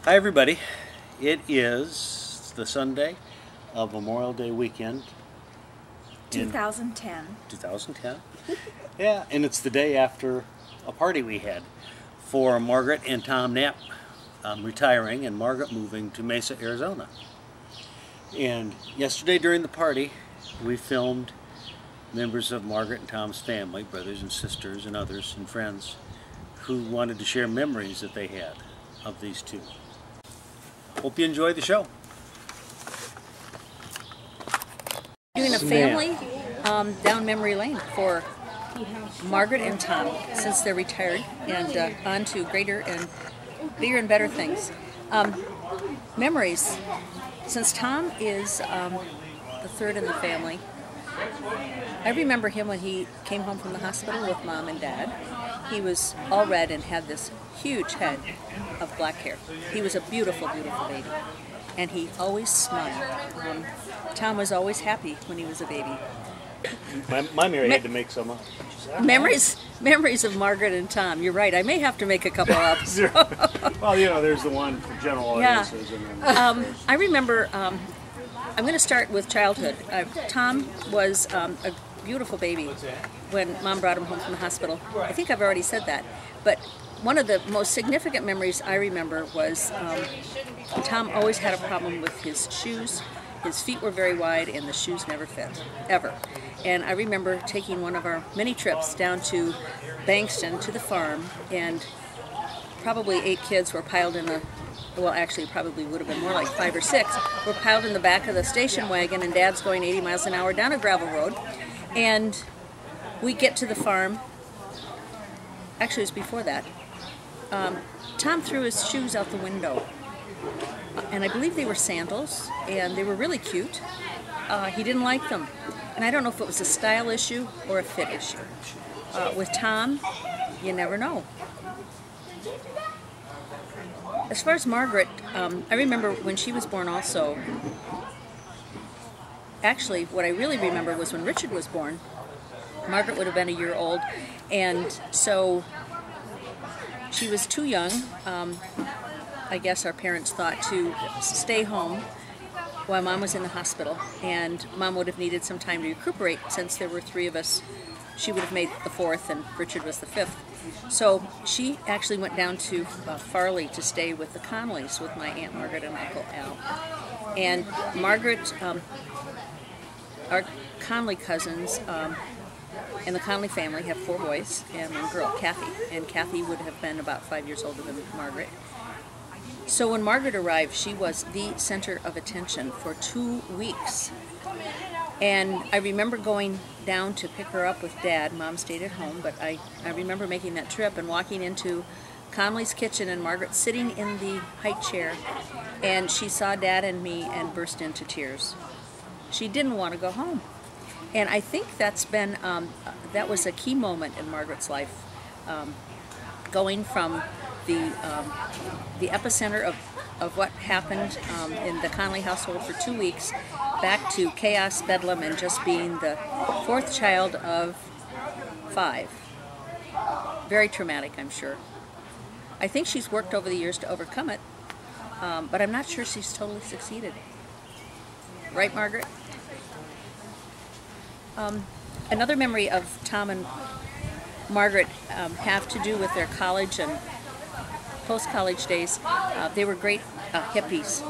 Hi everybody, it is the Sunday of Memorial Day weekend 2010. 2010. Yeah, and it's the day after a party we had for Margaret and Tom Knapp retiring and Margaret moving to Mesa, Arizona. And yesterday during the party we filmed members of Margaret and Tom's family, brothers and sisters and others and friends, who wanted to share memories that they had of these two. Hope you enjoy the show. Doing a family down memory lane for Margaret and Tom since they're retired and on to greater and bigger and better things. Memories. Since Tom is the third in the family, I remember him when he came home from the hospital with Mom and Dad. He was all red and had this huge head of black hair. He was a beautiful, beautiful baby. And he always smiled. Tom was always happy when he was a baby. My Mary had to make some up. Memories of Margaret and Tom. You're right. I may have to make a couple up. Well, you know, there's the one for general audiences. Yeah. And then... I remember, I'm going to start with childhood. Tom was a beautiful baby when Mom brought him home from the hospital. I think I've already said that. But one of the most significant memories I remember was Tom always had a problem with his shoes. His feet were very wide and the shoes never fit, ever. And I remember taking one of our many trips down to Bankston to the farm, and probably 8 kids were piled in the, well actually probably would have been more like 5 or 6, were piled in the back of the station wagon, and Dad's going 80 miles an hour down a gravel road. And we get to the farm, actually it was before that, Tom threw his shoes out the window. And I believe they were sandals, and they were really cute. He didn't like them. And I don't know if it was a style issue or a fit issue. With Tom, you never know. As far as Margaret, I remember when she was born also. Actually, what I really remember was when Richard was born. Margaret would have been a year old, and so she was too young. I guess our parents thought to stay home while Mom was in the hospital, and Mom would have needed some time to recuperate since there were 3 of us. She would have made the 4th and Richard was the 5th. So she actually went down to Farley to stay with the Conleys, with my Aunt Margaret and Uncle Al. And Margaret, our Conley cousins, and the Conley family have 4 boys and 1 girl, Kathy. And Kathy would have been about 5 years older than Margaret. So when Margaret arrived, she was the center of attention for 2 weeks. And I remember going down to pick her up with Dad. Mom stayed at home, but I remember making that trip and walking into Conley's kitchen and Margaret sitting in the high chair, and she saw Dad and me and burst into tears. She didn't want to go home. And I think that's been, that was a key moment in Margaret's life, going from the epicenter of what happened in the Conley household for 2 weeks, back to chaos, bedlam, and just being the 4th child of 5. Very traumatic, I'm sure. I think she's worked over the years to overcome it, but I'm not sure she's totally succeeded. Right, Margaret? Another memory of Tom and Margaret have to do with their college and post-college days. They were great hippies.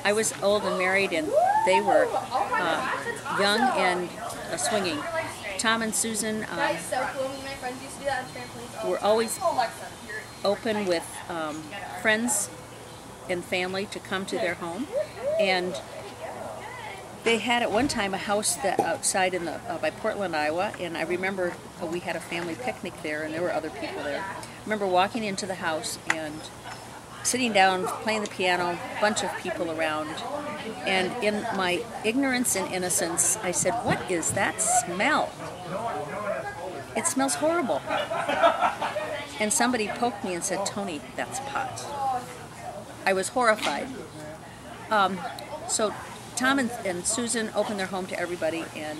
I was old and married, and they were young and swinging. Tom and Susan were always open with friends and family to come to their home, and they had at one time a house that outside in the by Portland, Iowa, and I remember we had a family picnic there, and there were other people there. I remember walking into the house and sitting down, playing the piano, a bunch of people around, and in my ignorance and innocence, I said, "What is that smell? It smells horrible." And somebody poked me and said, "Tony, that's pot." I was horrified. So Tom and Susan opened their home to everybody, and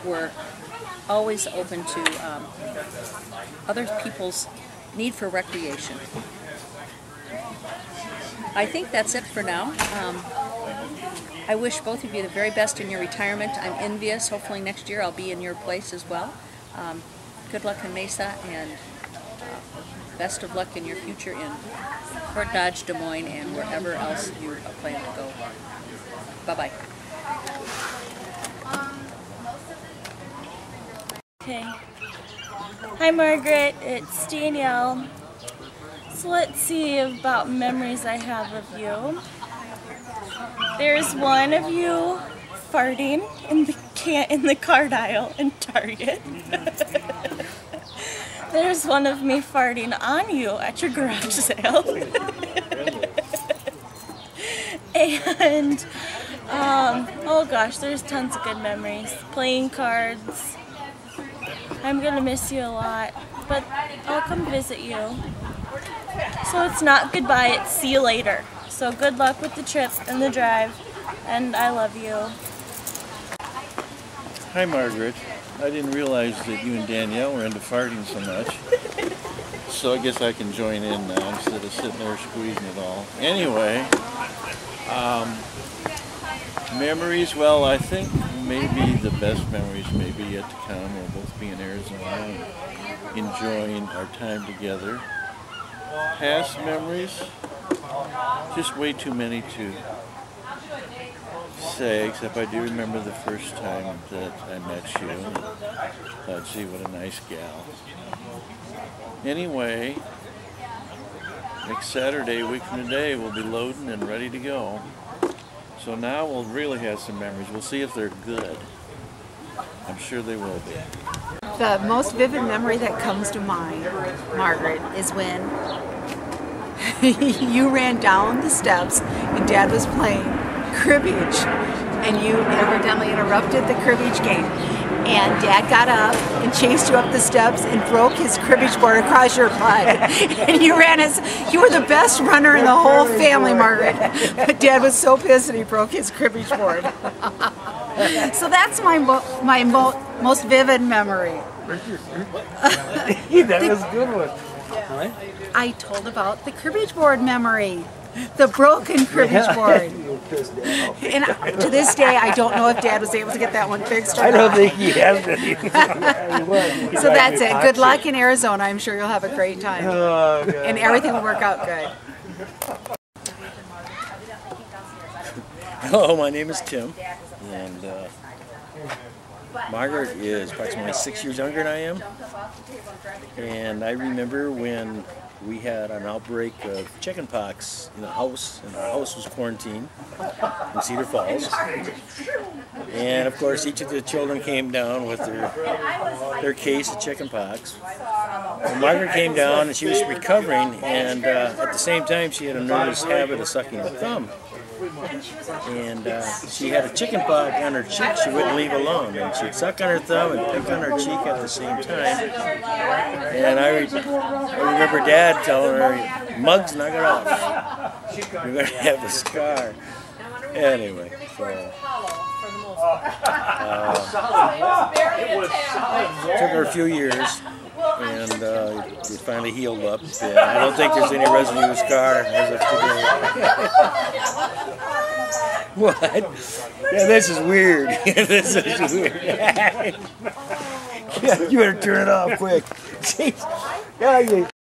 were always open to other people's need for recreation. I think that's it for now. I wish both of you the very best in your retirement. I'm envious. Hopefully next year I'll be in your place as well. Good luck in Mesa, and best of luck in your future in Fort Dodge, Des Moines, and wherever else you plan to go. Bye-bye. Okay. Hi Margaret, it's Danielle. So let's see about memories I have of you. There's one of you farting in the card aisle in Target. There's one of me farting on you at your garage sale. And oh gosh, there's tons of good memories. Playing cards. I'm gonna miss you a lot, but I'll come visit you. So it's not goodbye, it's see you later. So good luck with the trip and the drive, and I love you. Hi Margaret. I didn't realize that you and Danielle were into farting so much. So I guess I can join in now instead of sitting there squeezing it all. Anyway, memories, well, I think maybe the best memories may be yet to come. We'll both be in Arizona and enjoying our time together. Past memories, just way too many to say, except I do remember the first time that I met you. Thought, gee, what a nice gal. Anyway, next Saturday, a week from today, we'll be loading and ready to go. So now we'll really have some memories. We'll see if they're good. I'm sure they will be. The most vivid memory that comes to mind, Margaret, is when you ran down the steps and Dad was playing cribbage, and you evidently interrupted the cribbage game. And Dad got up and chased you up the steps and broke his cribbage board across your butt. And you were the best runner in the whole family, Margaret. But Dad was so pissed that he broke his cribbage board. So that's my most vivid memory. That was a good one. I told about the cribbage board memory. The broken cribbage board. And to this day, I don't know if Dad was able to get that one fixed or not. I don't think he has been. So that's it. Good luck in Arizona. I'm sure you'll have a great time. Oh, and everything will work out good. Hello, my name is Tim, and Margaret is approximately 6 years younger than I am. And I remember when we had an outbreak of chickenpox in the house, and our house was quarantined in Cedar Falls. And of course, each of the children came down with their case of chickenpox. And Margaret came down, and she was recovering, and at the same time, she had a nervous habit of sucking her thumb. And she had a chicken pox on her cheek she wouldn't leave alone, and she'd suck on her thumb and pick on her cheek at the same time. And I remember Dad telling her, "Muggs, knock it off. You're going to have a scar." Anyway, so took her a few years, and it finally healed up. And I don't think there's any residue scar as of today. What? Yeah, this is weird. This is weird. Yeah, you better turn it off quick. Jeez. Yeah,